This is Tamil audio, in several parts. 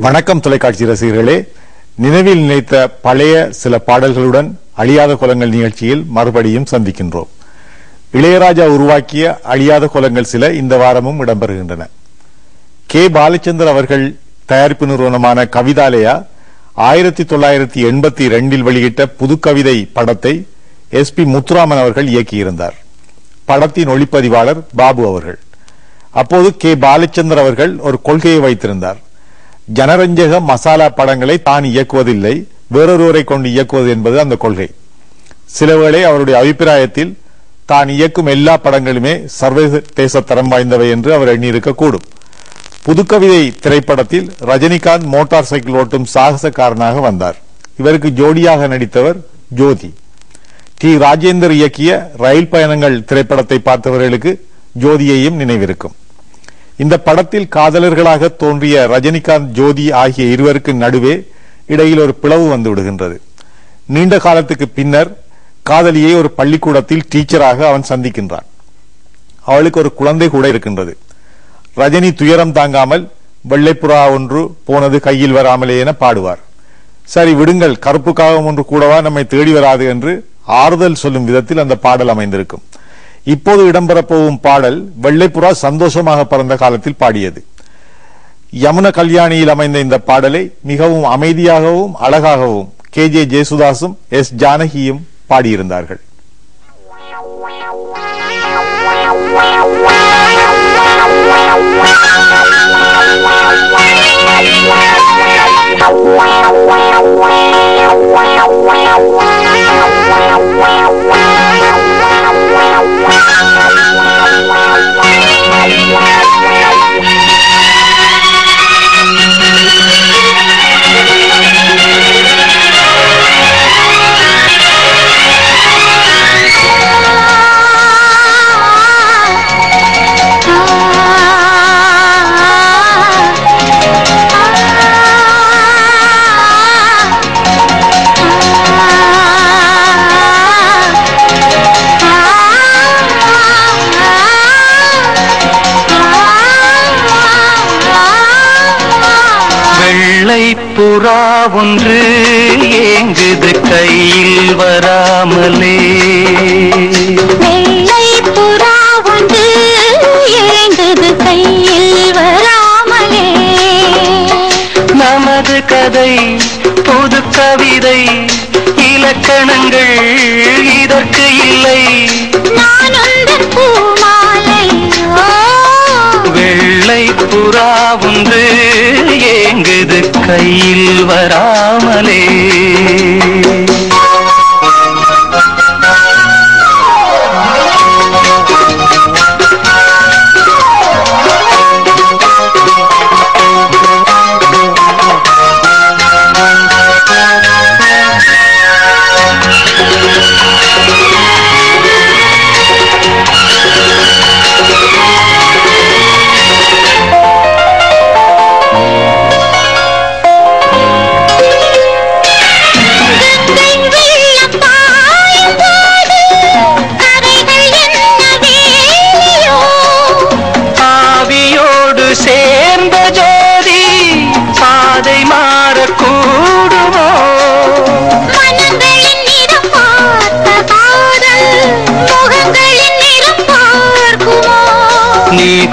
வணக்கம் தொலைக்காட்சி ரசிகர்களே, நினைவில் நினைத்த பழைய சில பாடல்களுடன் அழியாத குலங்கள் நிகழ்ச்சியில் மறுபடியும் சந்திக்கின்றோம். இளையராஜா உருவாக்கிய அழியாத குலங்கள் சில இந்த வாரமும் இடம்பெறுகின்றன. கே பாலச்சந்தர் அவர்கள் தயாரிப்பு நிறுவனமான கவிதாலயா 1982 வெளியிட்ட புதுக்கவிதை படத்தை SP முத்துராமன் அவர்கள் இயக்கியிருந்தார். படத்தின் ஒளிப்பதிவாளர் பாபு அவர்கள். அப்போது கே பாலச்சந்தர் அவர்கள் ஒரு கொள்கையை வைத்திருந்தார். ஜனரஞ்சக மசாலா படங்களை தான் இயக்குவதில்லை, வேறொருவரை கொண்டு இயக்குவது என்பது அந்த கொள்கை. சிலவேளை அவருடைய அபிப்பிராயத்தில் தான் இயக்கும் எல்லா படங்களுமே சர்வதேச தரம் வாய்ந்தவை என்று அவர் எண்ணியிருக்கக்கூடும். புதுக்கவிதை திரைப்படத்தில் ரஜினிகாந்த் மோட்டார் சைக்கிள் ஓட்டும் சாகசக்காரனாக வந்தார். இவருக்கு ஜோடியாக நடித்தவர் ஜோதி. டி ராஜேந்தர் இயக்கிய ரயில் பயணங்கள் திரைப்படத்தை பார்த்தவர்களுக்கு ஜோதியையும் நினைவிருக்கும். இந்த படத்தில் காதலர்களாக தோன்றிய ரஜினிகாந்த் ஜோதி ஆகிய இருவருக்கு நடுவே இடையில் ஒரு பிளவு வந்து விடுகின்றது. நீண்ட காலத்துக்கு பின்னர் காதலியை ஒரு பள்ளிக்கூடத்தில் டீச்சராக அவன் சந்திக்கின்றான். அவளுக்கு ஒரு குழந்தை கூட இருக்கின்றது. ரஜினி துயரம் தாங்காமல் வெள்ளைப்புறா ஒன்று போனது கையில் வராமலே என பாடுவார். சரி விடுங்கள், கருப்பு காகம் ஒன்று கூடவா நம்மை தேடி வராது என்று ஆறுதல் சொல்லும் விதத்தில் அந்த பாடல் அமைந்திருக்கும். இப்போது இடம்பெறப் போகும் பாடல் வெள்ளைப்புறா சந்தோஷமாக பிறந்த காலத்தில் பாடியது. யமுன கல்யாணியில் அமைந்த இந்த பாடலை மிகவும் அமைதியாகவும் அழகாகவும் KJ ஜேசுதாசும் S ஜானகியும் பாடியிருந்தார்கள். புறா ஒன்று ஏங்குது கையில் வராமலே, வெள்ளை புறா ஒன்று ஏங்குது கையில் வராமலே. நமது கதை புது கவிதை, இலக்கணங்கள் இதற்கு இல்லை. நான் உந்தன் பூமாலை. வெள்ளை புறா ஒன்று ஏங்குது கையில் வராமலே.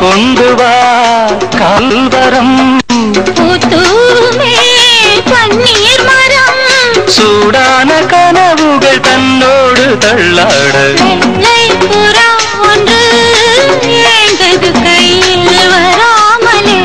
கொண்டு வா கல்வரம், பன்னீர் மரம், சூடான கனவுகள் தன்னோடு தள்ளாட. வெள்ளை புறா ஒன்று ஏங்குது கையில் வராமலே.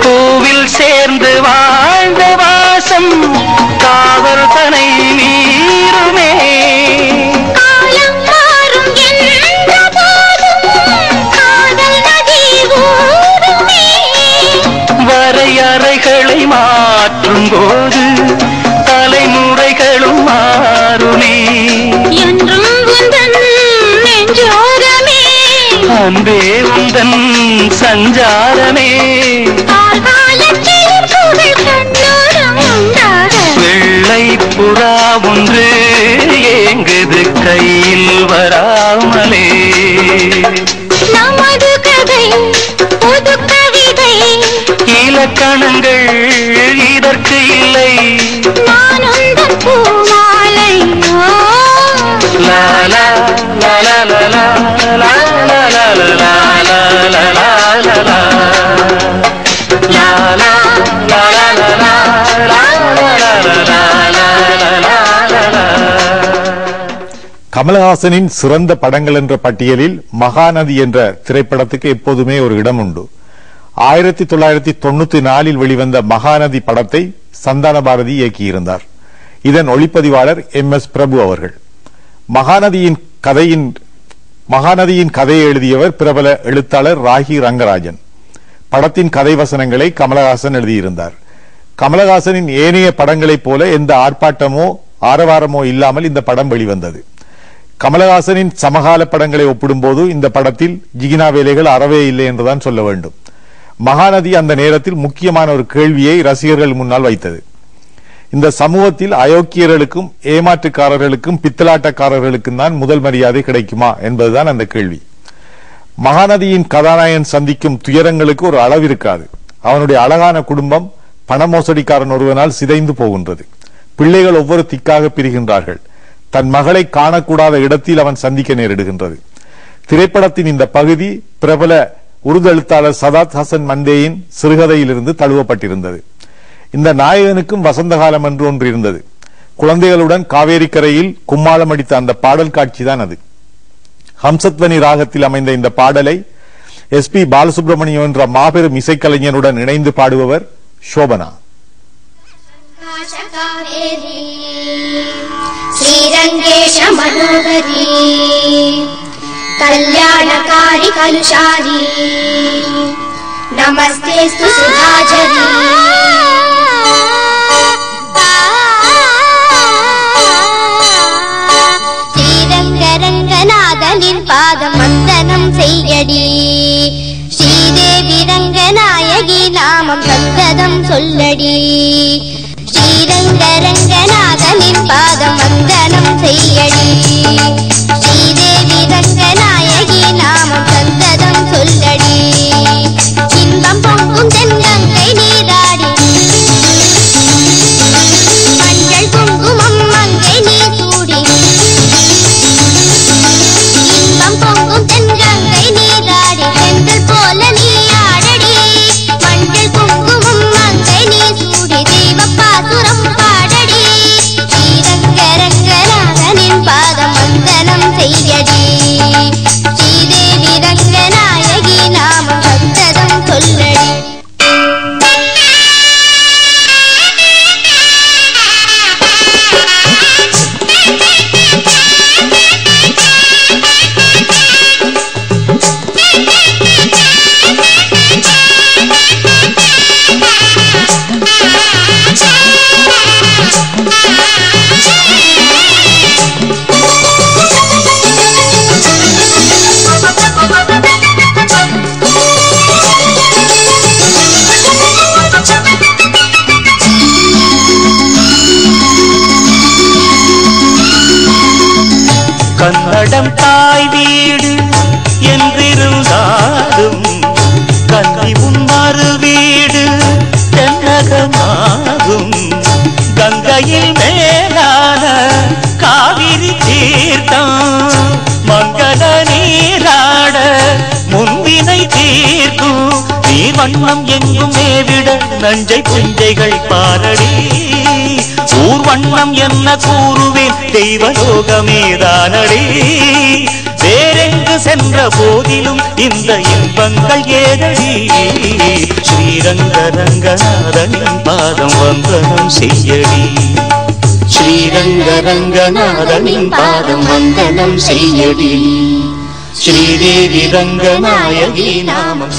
பூவில் சேர்ந்து வாழ்ந்த வாசம் காவல் தனை நீருமே. காலம் மாறும் என்ற போதும் வரும்போது தலைமுறைகளும் மாறுமே. என்றும் உந்தன் நெஞ்சோரமே அன்பே உந்தன் சஞ்சாரமே. காலத்தில் புகழ் கண்ணோரம் உண்டாக வெள்ளை புறா ஒன்று ஏங்குது கையில் வராமலே. நமது கதை புது கவிதை இலக்கணங்கள் இதற்கு இல்லை. நான் உந்தன் பூமாலை லா லா லா லா லா லா லா லா லா லா லா லா லா லா. கமலஹாசனின் சிறந்த படங்கள் என்ற பட்டியலில் மகாநதி என்ற திரைப்படத்துக்கு எப்போதுமே ஒரு இடம் உண்டு. 1994 வெளிவந்த மகாநதி படத்தை சந்தான பாரதி இயக்கியிருந்தார். இதன் ஒளிப்பதிவாளர் MS பிரபு அவர்கள். மகாநதியின் கதையை எழுதியவர் பிரபல எழுத்தாளர் ராகி ரங்கராஜன். படத்தின் கதை வசனங்களை கமலஹாசன் எழுதியிருந்தார். கமலஹாசனின் ஏனைய படங்களைப் போல எந்த ஆர்ப்பாட்டமோ ஆரவாரமோ இல்லாமல் இந்த படம் வெளிவந்தது. கமலஹாசனின் சமகால படங்களை ஒப்பிடும்போது இந்த படத்தில் ஜிகினா வேலைகள் அறவே இல்லை என்றுதான் சொல்ல வேண்டும். மகாநதி அந்த நேரத்தில் முக்கியமான ஒரு கேள்வியை ரசிகர்கள் முன்னால் வைத்தது. இந்த சமூகத்தில் அயோக்கியர்களுக்கும் ஏமாற்றுக்காரர்களுக்கும் பித்தலாட்டக்காரர்களுக்கும் தான் முதல் மரியாதை கிடைக்குமா என்பதுதான் அந்த கேள்வி. மகாநதியின் கதாநாயகன் சந்திக்கும் துயரங்களுக்கு ஒரு அளவு இருக்காது. அவனுடைய அழகான குடும்பம் பண மோசடிக்காரன் ஒருவனால் சிதைந்து போகின்றது. பிள்ளைகள் ஒவ்வொரு திக்காக பிரிகின்றார்கள். தன் மகளை காணக்கூடாத இடத்தில் அவன் சந்திக்க நேரிடுகின்றது. திரைப்படத்தின் இந்த பகுதி பிரபல உருது எழுத்தாளர் சதாத் ஹசன் மந்தேயின் சிறுகதையிலிருந்து தழுவப்பட்டிருந்தது. இந்த நாயகனுக்கும் வசந்த காலம் என்று ஒன்று இருந்தது. குழந்தைகளுடன் காவேரிக்கரையில் கும்மாளம் அடித்த அந்த பாடல் காட்சி தான் அது. ஹம்சத்வனி ராகத்தில் அமைந்த இந்த பாடலை SP பாலசுப்ரமணியம் என்ற மாபெரும் இசைக்கலைஞருடன் இணைந்து பாடுபவர் சோபனா. श्रीरंगेश मनोहरी कल्याणकारी कलुषारी नमस्तेस्तु सुधाझरी श्रीरंगरंगनाथनिन पादम वंदनम सेयडी श्रीदेवी रंगनायकी नामम सन्तदम सोल्लडी श्रीरंगरंगनाथनिन पादम वंदनम सेयडी श्रीदेवी रंगनायकी नामम सन्तदम सोल्लडी इன்பம் பொங்கும் தென்கங்கை நீராடி மஞ்சள் குங்குமம் மங்கை நீ சூடி இன்பம் பொங்கும் தென்கங்கை நீராடி செந்தில் போல நீ ஆடடி மஞ்சள் குங்குமம் மங்கை நீ சூடி தெய்வப்பாசுரம் பாடடி ஸ்ரீரங்கரங்கநாதனின் பாதம் வந்தனம் செய்யடி ஸ்ரீதேவி ரங்கநாயகி நாமம் சந்ததம் சொல்லடி. கன்னடம் தாய் வீடு என்றிருந்தாலும் கன்னி உன் மறு வீடு தென்னகமாகும். கங்கையில் மேலான காவிரி தீர்த்தம் மங்கள நீராட முன்வினை தீர்க்கும். நீர் வண்ணம் எங்கும் மேவிட நஞ்சை புஞ்சைகள் பாரடி ஊர் வண்ணம் என்ன கூறுவேன் தெய்வலோகமேதானடி. வேறெங்கு சென்ற போதிலும் இந்த இன்பங்கள் ஏதடி. ஸ்ரீரங்கரங்கநாதனின் பாதம் வந்தனம் செய்யடி ஸ்ரீரங்கரங்கநாதனின் பாதம் வந்தனம் செய்யடி ஸ்ரீதேவி ரங்கநாயகி நாமம்